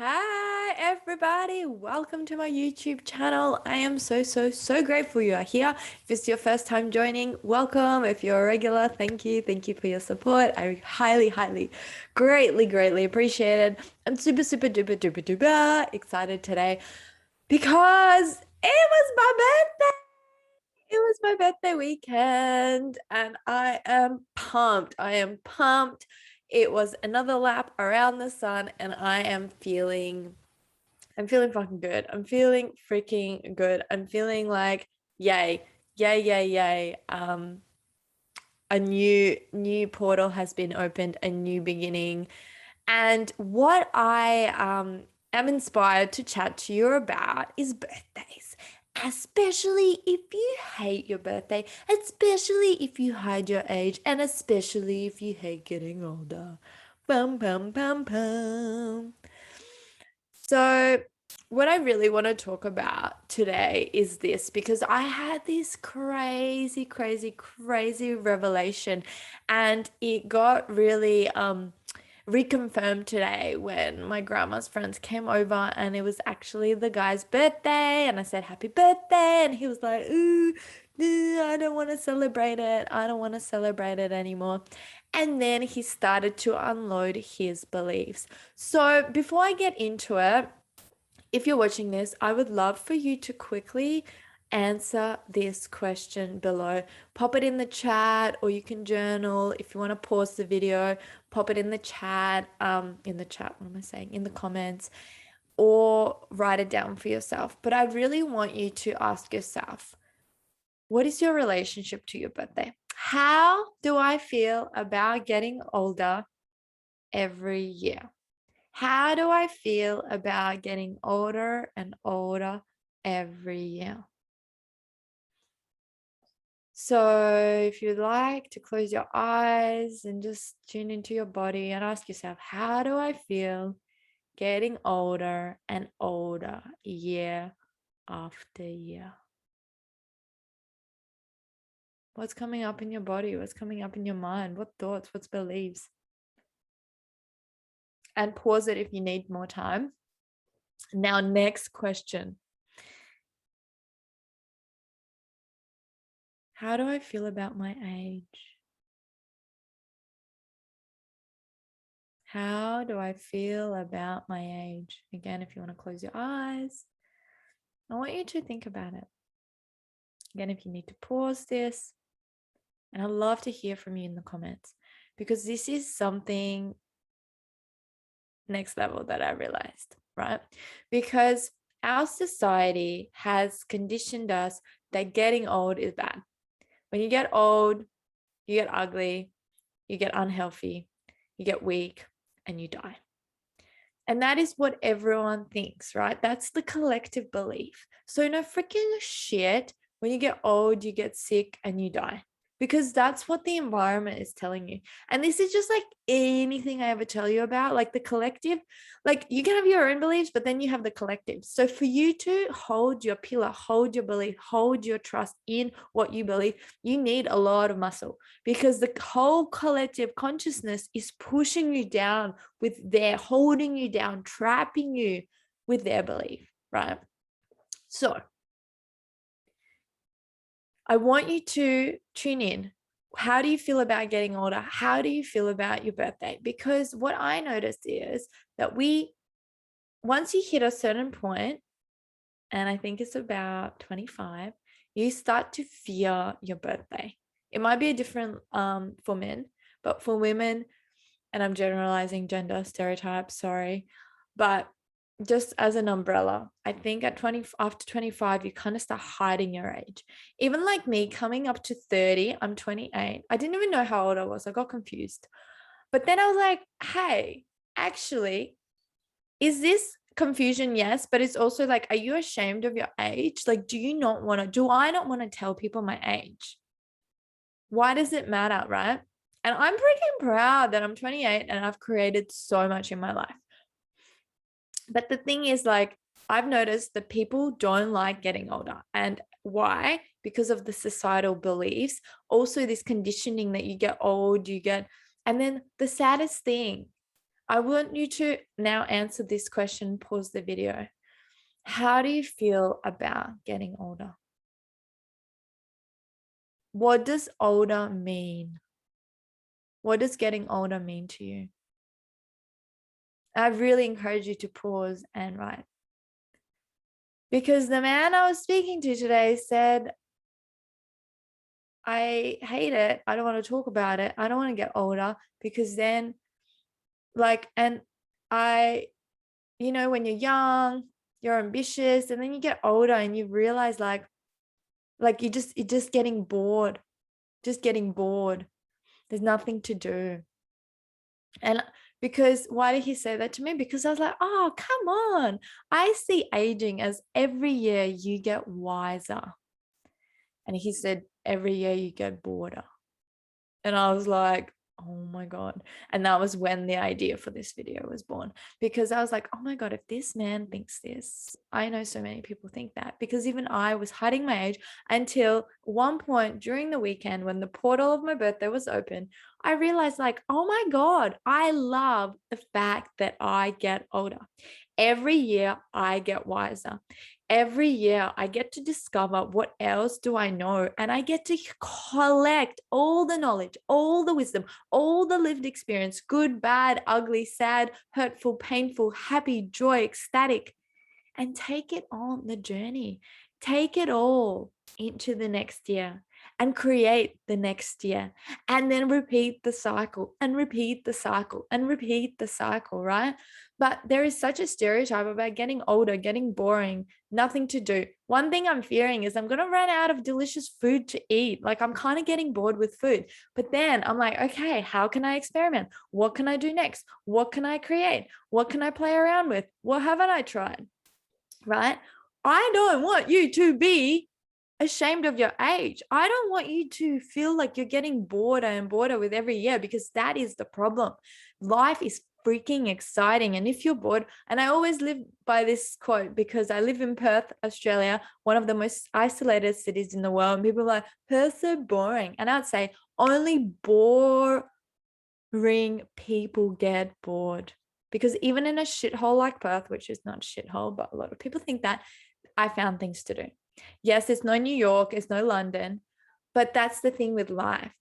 Hi everybody, welcome to my YouTube channel. I am so grateful you are here. If it's your first time joining, welcome. If you're a regular, thank you for your support. I highly greatly appreciate it. I'm super duper excited today because it was my birthday. It was my birthday weekend and I am pumped. It was another lap around the sun and I'm feeling fucking good. I'm feeling freaking good. I'm feeling like yay. Yay. A new portal has been opened, a new beginning. And what I am inspired to chat to you about is birthdays. Especially if you hate your birthday, especially if you hide your age, and especially if you hate getting older. Bum. So, what I really want to talk about today is this because I had this crazy revelation, and it got really reconfirmed today when my grandma's friends came over and it was actually the guy's birthday and I said happy birthday and he was like, ooh, I don't want to celebrate it. I don't want to celebrate it anymore. And then he started to unload his beliefs. So before I get into it, if you're watching this, I would love for you to quickly answer this question below. Pop it in the chat or you can journal. If you want to pause the video, pop it in the chat, what am I saying? In the comments, or write it down for yourself. But I really want you to ask yourself, what is your relationship to your birthday? How do I feel about getting older every year? How do I feel about getting older and older every year? So if you'd like to close your eyes and just tune into your body and ask yourself, how do I feel getting older and older year after year? What's coming up in your body? What's coming up in your mind? What thoughts? What's beliefs? And pause it if you need more time. Now, next question. How do I feel about my age? How do I feel about my age? Again, if you want to close your eyes, I want you to think about it. Again, if you need to pause this, and I'd love to hear from you in the comments because this is something next level that I realized, right? Because our society has conditioned us that getting old is bad. When you get old, you get ugly, you get unhealthy, you get weak, and you die. And that is what everyone thinks, right? That's the collective belief. So no freaking shit. When you get old, you get sick and you die because that's what the environment is telling you. And this is just like anything I ever tell you about, like the collective, like you can have your own beliefs, but then you have the collective. So for you to hold your pillar, hold your belief, hold your trust in what you believe, you need a lot of muscle because the whole collective consciousness is pushing you down with their holding you down, trapping you with their belief, right? So I want you to tune in. How do you feel about getting older? How do you feel about your birthday? Because what I noticed is that once you hit a certain point, and I think it's about 25, you start to fear your birthday. It might be a different for men, but for women, and I'm generalizing gender stereotypes, sorry, but just as an umbrella, I think after 25, you kind of start hiding your age. Even like me coming up to 30, I'm 28. I didn't even know how old I was. I got confused. But then I was like, hey, actually, is this confusion? Yes, but it's also like, are you ashamed of your age? Like, do I not want to tell people my age? Why does it matter, right? And I'm freaking proud that I'm 28 and I've created so much in my life. But the thing is, like, I've noticed that people don't like getting older. And why? Because of the societal beliefs. Also, this conditioning that you get old, and then the saddest thing, I want you to now answer this question, pause the video. How do you feel about getting older? What does older mean? What does getting older mean to you? I really encourage you to pause and write. Because the man I was speaking to today said, I hate it. I don't want to talk about it. I don't want to get older because then and when you're young, you're ambitious, and then you get older and you realize you're just getting bored, There's nothing to do. And because why did he say that to me? Because I was like, oh, come on. I see aging as every year you get wiser. And he said, every year you get bored. And I was like, oh my God. And that was when the idea for this video was born, because I was like, oh my God, if this man thinks this, I know so many people think that, because even I was hiding my age until one point during the weekend when the portal of my birthday was open, I realized oh my God, I love the fact that I get older. Every year I get wiser. Every year I get to discover what else do I know, and I get to collect all the knowledge, all the wisdom, all the lived experience, good, bad, ugly, sad, hurtful, painful, happy, joy, ecstatic, and take it on the journey. Take it all into the next year and create the next year, and then repeat the cycle and repeat the cycle and repeat the cycle, right? But there is such a stereotype about getting older, getting boring, nothing to do. One thing I'm fearing is I'm going to run out of delicious food to eat. I'm kind of getting bored with food. But then I'm like, okay, how can I experiment? What can I do next? What can I create? What can I play around with? What haven't I tried? Right? I don't want you to be ashamed of your age. I don't want you to feel like you're getting bored and bored with every year, because that is the problem. Life is freaking exciting. And if you're bored, and I always live by this quote because I live in Perth, Australia, one of the most isolated cities in the world. And people are like, Perth's so boring. And I'd say only boring people get bored. Because even in a shithole like Perth, which is not a shithole, but a lot of people think that, I found things to do. Yes, it's no New York, it's no London, but that's the thing with life.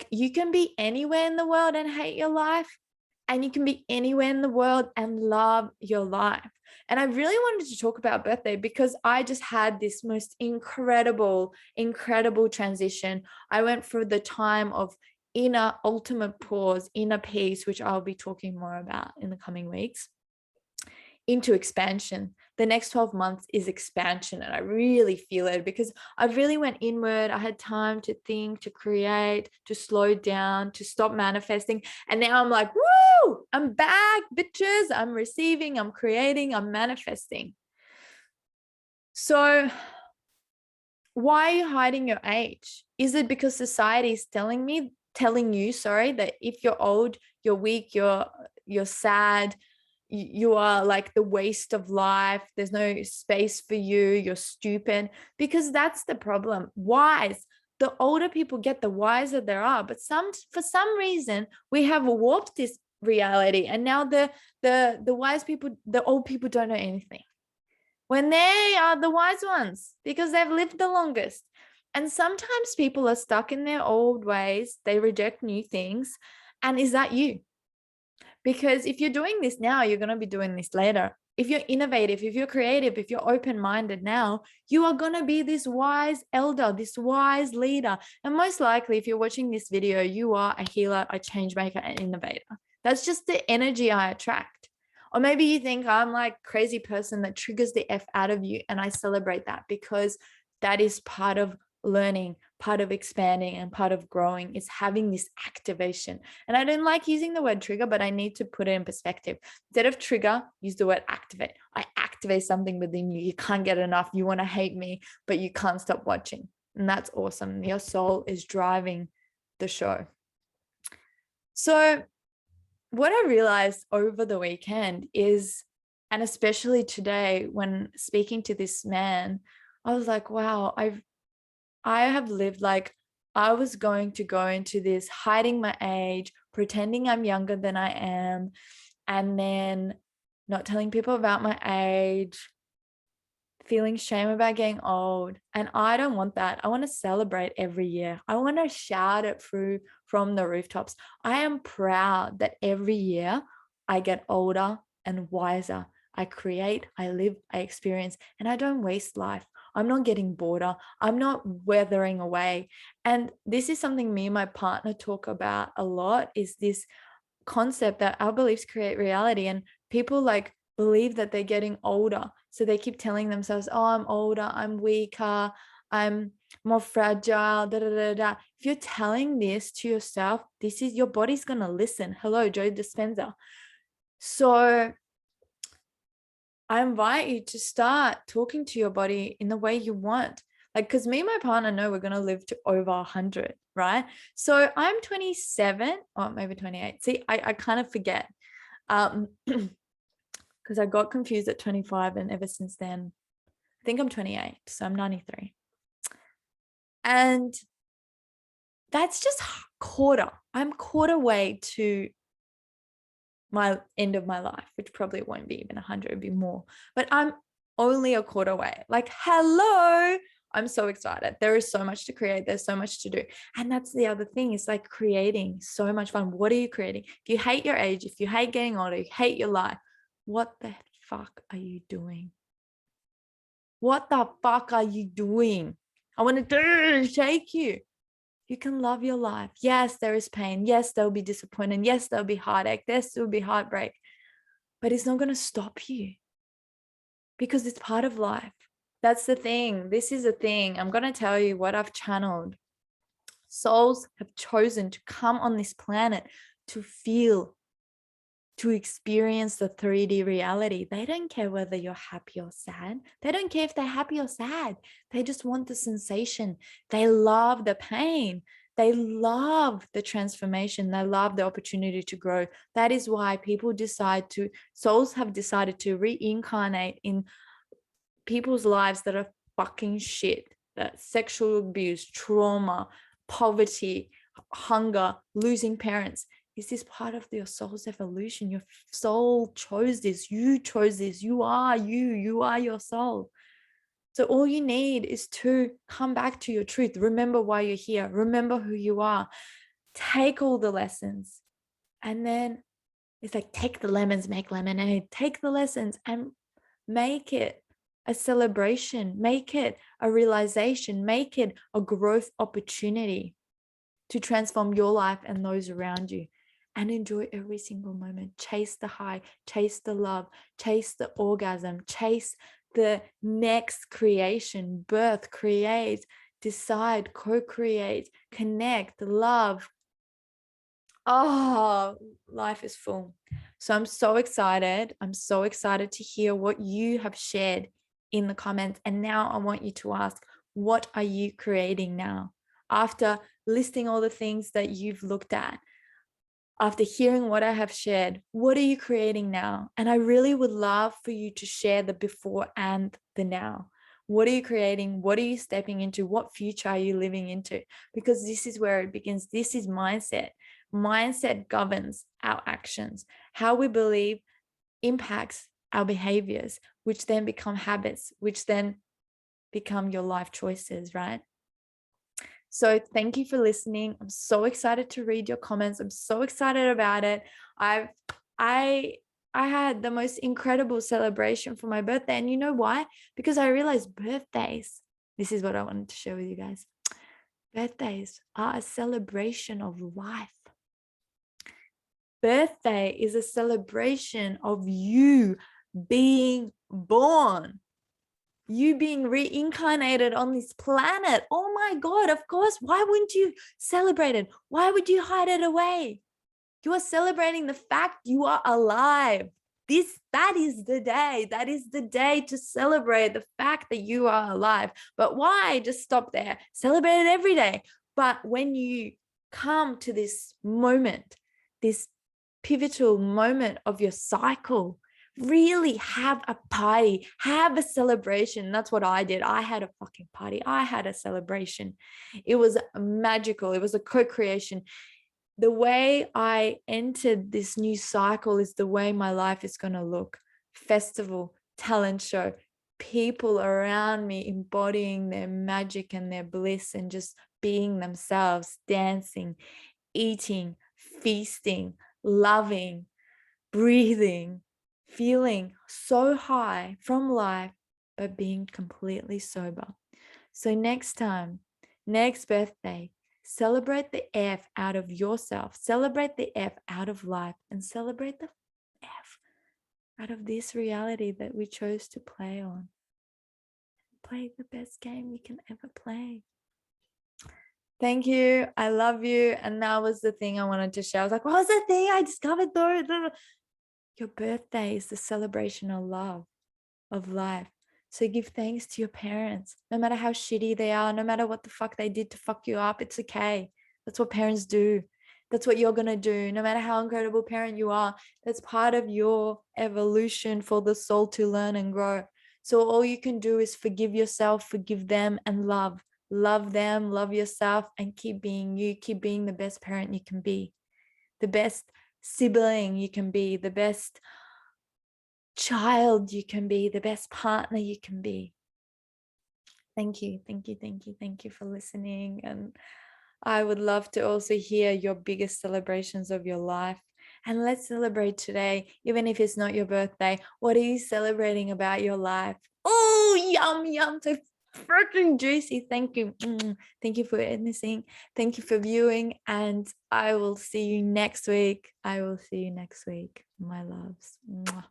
You can be anywhere in the world and hate your life, and you can be anywhere in the world and love your life. And I really wanted to talk about birthday because I just had this most incredible transition. I went through the time of inner ultimate pause, inner peace, which I'll be talking more about in the coming weeks, into expansion. The next 12 months is expansion, and I really feel it because I really went inward. I had time to think, to create, to slow down, to stop manifesting. And now I'm like, woo, I'm back, bitches. I'm receiving, I'm creating, I'm manifesting. So why are you hiding your age? Is it because society is telling you, that if you're old, you're weak, you're sad, you are the waste of life, there's no space for you, you're stupid? Because that's the problem. Wise, the older people get, the wiser there are, but for some reason we have warped this reality, and now the wise people, the old people, don't know anything, when they are the wise ones because they've lived the longest. And sometimes people are stuck in their old ways, they reject new things. And is that you? Because if you're doing this now, you're going to be doing this later. If you're innovative, if you're creative, if you're open-minded now, you are going to be this wise elder, this wise leader. And most likely, if you're watching this video, you are a healer, a change maker, an innovator. That's just the energy I attract. Or maybe you think I'm crazy person that triggers the F out of you, and I celebrate that because that is part of learning, part of expanding, and part of growing, is having this activation. And I don't like using the word trigger, but I need to put it in perspective. Instead of trigger, use the word activate. I activate something within you. You can't get enough. You want to hate me, but you can't stop watching. And that's awesome. Your soul is driving the show. So what I realized over the weekend is, and especially today when speaking to this man, I was like, wow, I have lived I was going to go into this hiding my age, pretending I'm younger than I am, and then not telling people about my age, feeling shame about getting old. And I don't want that. I want to celebrate every year. I want to shout it through from the rooftops. I am proud that every year I get older and wiser. I create, I live, I experience, and I don't waste life. I'm not getting bored. I'm not weathering away. And this is something me and my partner talk about a lot, is this concept that our beliefs create reality, and people like believe that they're getting older, so they keep telling themselves, oh, I'm older, I'm weaker, I'm more fragile, da, da, da, da. If you're telling this to yourself, this is, your body's gonna listen. Hello, Joe Dispenza. So I invite you to start talking to your body in the way you want. Like, because me and my partner know we're going to live to over 100, right? So I'm 27 or maybe 28. See, I kind of forget because I got confused at 25, and ever since then, I think I'm 28. So I'm 93. And that's just quarter. I'm quarter way to my end of my life, which probably won't be even 100, it'd be more, but I'm only a quarter way. Like, hello, I'm so excited. There is so much to create. There's so much to do. And that's the other thing. It's like creating so much fun. What are you creating? If you hate your age, if you hate getting older, you hate your life, what the fuck are you doing? What the fuck are you doing? I want to shake you. You can love your life. Yes, there is pain. Yes, there'll be disappointment. Yes, there'll be heartache. Yes, there'll be heartbreak. But it's not going to stop you, because it's part of life. That's the thing. This is a thing. I'm going to tell you what I've channeled. Souls have chosen to come on this planet to feel, to experience the 3D reality. They don't care whether you're happy or sad. They don't care if they're happy or sad. They just want the sensation. They love the pain. They love the transformation. They love the opportunity to grow. That is why souls have decided to reincarnate in people's lives that are fucking shit. That sexual abuse, trauma, poverty, hunger, losing parents. Is this part of your soul's evolution? Your soul chose this. You chose this. You are you. You are your soul. So all you need is to come back to your truth. Remember why you're here. Remember who you are. Take all the lessons. And then it's like, take the lemons, make lemonade. Take the lessons and make it a celebration. Make it a realization. Make it a growth opportunity to transform your life and those around you. And enjoy every single moment. Chase the high, chase the love, chase the orgasm, chase the next creation, birth, create, decide, co-create, connect, love. Oh, life is full. So I'm so excited. I'm so excited to hear what you have shared in the comments. And now I want you to ask, what are you creating now? After listing all the things that you've looked at, after hearing what I have shared, what are you creating now? And I really would love for you to share the before and the now. What are you creating? What are you stepping into? What future are you living into? Because this is where it begins. This is mindset. Mindset governs our actions. How we believe impacts our behaviors, which then become habits, which then become your life choices, right? So thank you for listening. I'm so excited to read your comments. I'm so excited about it. I had the most incredible celebration for my birthday. And you know why? Because I realized birthdays, this is what I wanted to share with you guys. Birthdays are a celebration of life. Birthday is a celebration of you being born. You being reincarnated on this planet. Oh my God, of course. Why wouldn't you celebrate it? Why would you hide it away? You are celebrating the fact you are alive. That is the day. That is the day to celebrate the fact that you are alive. But why just stop there? Celebrate it every day. But when you come to this moment, this pivotal moment of your cycle, really have a party, have a celebration. That's what I did. I had a fucking party. I had a celebration. It was magical. It was a co-creation. The way I entered this new cycle is the way my life is going to look. Festival, talent show, people around me embodying their magic and their bliss and just being themselves, dancing, eating, feasting, loving, breathing, feeling so high from life, but being completely sober. So next time, next birthday, celebrate the F out of yourself, celebrate the F out of life, and celebrate the F out of this reality that we chose to play on. Play the best game you can ever play. Thank you. I love you. And that was the thing I wanted to share. I was like, what was the thing I discovered though? Your birthday is the celebration of love, of life. So give thanks to your parents, no matter how shitty they are, no matter what the fuck they did to fuck you up. It's okay. That's what parents do. That's what you're going to do. No matter how incredible parent you are, that's part of your evolution for the soul to learn and grow. So all you can do is forgive yourself, forgive them, and love. Love them, love yourself, and keep being you. Keep being the best parent you can be, the best sibling you can be, the best child you can be, the best partner you can be. Thank you, thank you, thank you, thank you for listening. And I would love to also hear your biggest celebrations of your life. And let's celebrate today, even if it's not your birthday. What are you celebrating about your life? Oh, yum, yum, so freaking juicy. Thank you. Thank you for witnessing. Thank you for viewing. And I will see you next week. I will see you next week, my loves. Mwah.